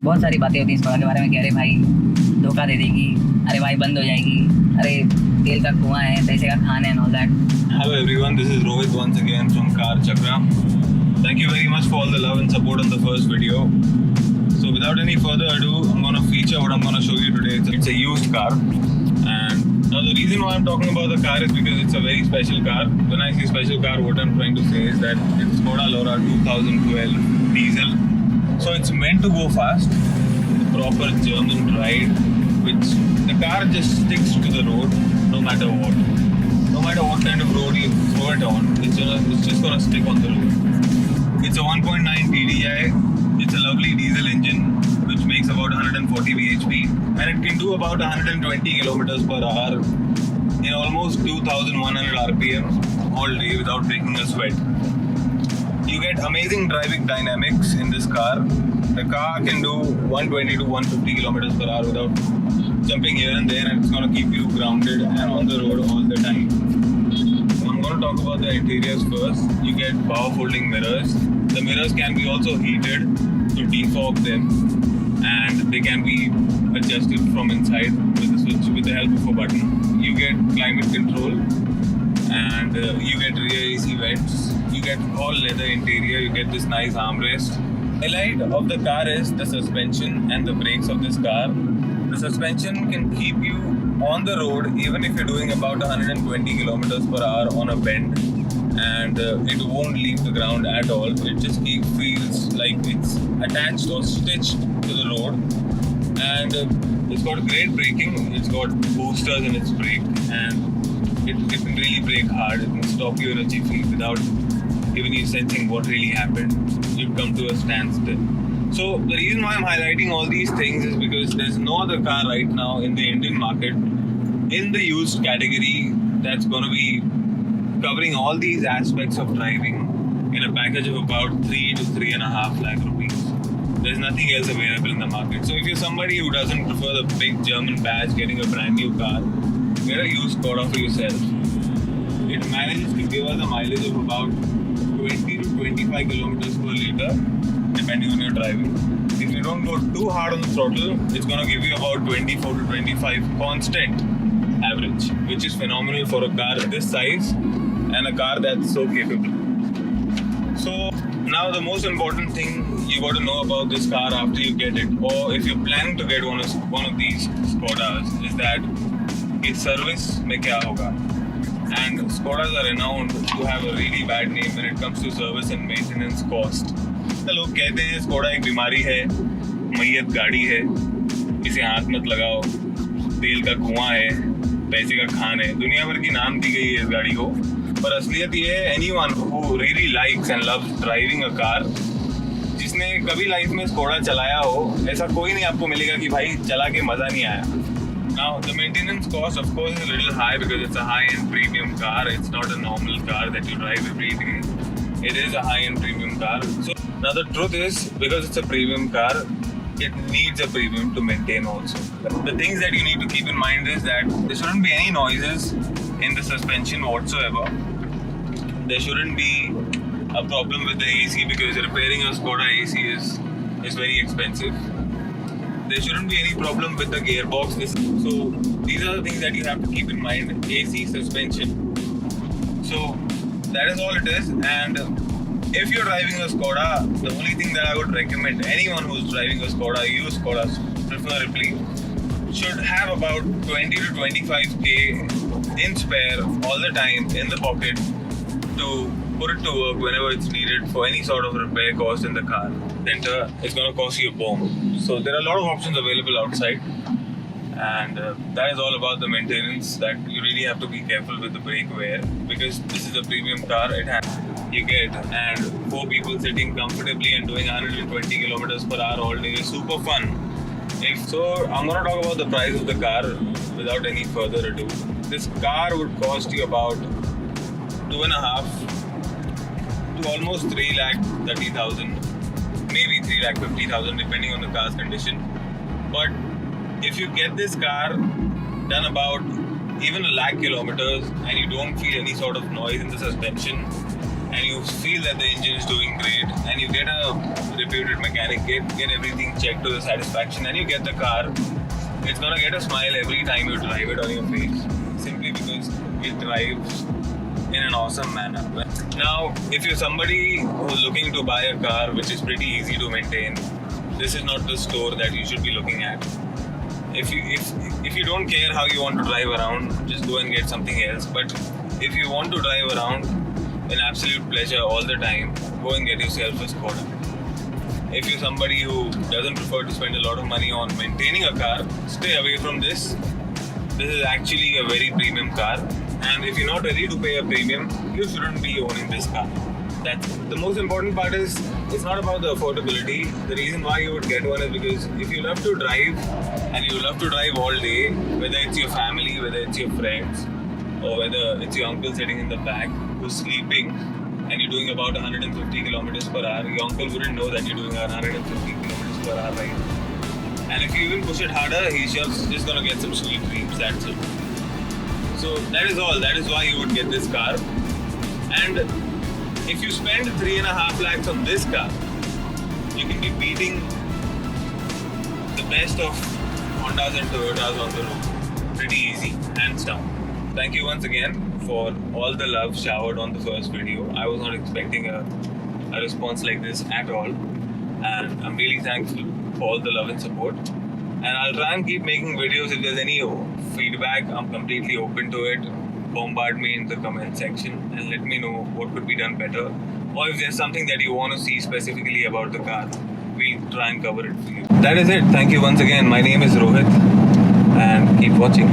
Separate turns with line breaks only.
बहुत सारी बातें होती हैं स्कोडा के बारे में कि अरे भाई धोखा दे देगी, अरे भाई बंद हो जाएगी, अरे तेल का कुआं है, पैसे का खान है and all that.
Hello everyone, this is Rohit once again from Chakra. Thank you very much for all the love and support on the first video. So without any further ado, I'm going to feature what I'm going to show you today. It's a used car. And now the reason why I'm talking about the car is because it's a very special car. When I say special car, what I'm trying to say is that it's Skoda Laura 2012 diesel. So it's meant to go fast, the proper German ride, which the car just sticks to the road no matter what. No matter what kind of road you throw it on, it's just gonna stick on the road. It's a 1.9 TDI, it's a lovely diesel engine which makes about 140 bhp and it can do about 120 kilometers per hour in almost 2100 rpm all day without breaking a sweat. You get amazing driving dynamics in this car. The car can do 120 to 150 kilometers per hour without jumping here and there, and it's going to keep you grounded and on the road all the time. So I'm going to talk about the interiors first. You get power folding mirrors. The mirrors can be also heated to defog them, and they can be adjusted from inside with the switch with the help of a button. You get climate control, and you get rear AC vents. You get all leather interior. You get this nice armrest. The highlight of the car is the suspension and the brakes of this car. The suspension can keep you on the road even if you're doing about 120 kilometers per hour on a bend, and it won't leave the ground at all. It just feels like it's attached or stitched to the road, and it's got great braking. It's got boosters in its brake, and it can really brake hard. It can stop you in a jiffy without even you sensing what really happened. You'd come to a standstill. So the reason why I'm highlighting all these things is because there's no other car right now in the Indian market in the used category that's going to be covering all these aspects of driving in a package of about 3 to 3.5 lakh rupees. There's nothing else available in the market. So if you're somebody who doesn't prefer the big German badge, getting a brand new car, get a used Skoda for yourself. It manages to give us a mileage of about 20 to 25 kilometers per liter, depending on your driving. If you don't go too hard on the throttle, it's going to give you about 24 to 25 constant average, which is phenomenal for a car this size and a car that's so capable. So now the most important thing you got to know about this car after you get it, or if you're planning to get one of these Skodas, is that its service mein kya hoga. And Skodas are renowned to have a really bad name when it comes to service and maintenance cost. लोग कहते हैं Skoda एक बीमारी है, मैयत गाड़ी है, इसे हाथ मत लगाओ, तेल का कुआं है, पैसे का खान है, दुनिया भर की नाम दी गई है इस गाड़ी को. पर असलियत ये है, anyone who really likes and loves driving a car, जिसने कभी लाइफ में स्कोडा चलाया हो, ऐसा कोई नहीं आपको मिलेगा कि भाई चला के मजा नहीं आया. Now the maintenance cost of course is a little high because it's a high-end premium car. It's not a normal car that you drive every day. It is a high-end premium car. So now the truth is, because it's a premium car, it needs a premium to maintain also. The things that you need to keep in mind is that there shouldn't be any noises in the suspension whatsoever. There shouldn't be a problem with the AC because repairing a Skoda AC is very expensive. There shouldn't be any problem with the gearbox. So these are the things that you have to keep in mind. AC, suspension. So that is all it is. And if you're driving a Skoda, the only thing that I would recommend anyone who's driving a Skoda, used Skoda preferably, should have about 20 to 25k in spare all the time in the pocket to put it to work whenever it's needed for any sort of repair cost in the car. Center, it's going to cost you a bomb. So there are a lot of options available outside, and that is all about the maintenance, that you really have to be careful with the brake wear because this is a premium car. It has you get, and 4 people sitting comfortably and doing 120 kilometers per hour all day is super fun. So I'm going to talk about the price of the car without any further ado. This car would cost you about 2.5 to almost 3,30,000, maybe 3,50,000 depending on the car's condition. But if you get this car done about even 1 lakh kilometers and you don't feel any sort of noise in the suspension, and you feel that the engine is doing great, and you get a reputed mechanic, get everything checked to the satisfaction, and you get the car, it's gonna get a smile every time you drive it on your face, simply because it drives in an awesome manner. Now, if you're somebody who's looking to buy a car which is pretty easy to maintain, this is not the store that you should be looking at. If you don't care how you want to drive around, just go and get something else. But if you want to drive around in absolute pleasure all the time, go and get yourself a Skoda. If you're somebody who doesn't prefer to spend a lot of money on maintaining a car, stay away from this. This is actually a very premium car, and if you're not ready to pay a premium, you shouldn't be owning this car. That's the most important part. Is it's not about the affordability. The reason why you would get one is because if you love to drive and you love to drive all day, whether it's your family, whether it's your friends, or whether it's your uncle sitting in the back who's sleeping and you're doing about 150 kilometers per hour, your uncle wouldn't know that you're doing 150 kilometers per hour, right? And if you even push it harder, he's just gonna get some sweet dreams, that's it. So that is all. That is why you would get this car. And if you spend 3.5 lakhs on this car, you can be beating the best of Hondas and Toyotas on the road. Pretty easy, hands down. Thank you once again for all the love showered on the first video. I was not expecting a response like this at all. And I'm really thankful for all the love and support. And I'll try and keep making videos. If there's any feedback, I'm completely open to it. Bombard me in the comment section and let me know what could be done better, or if there's something that you want to see specifically about the car, we'll try and cover it for you. That is it. Thank you once again. My name is Rohit, and keep watching.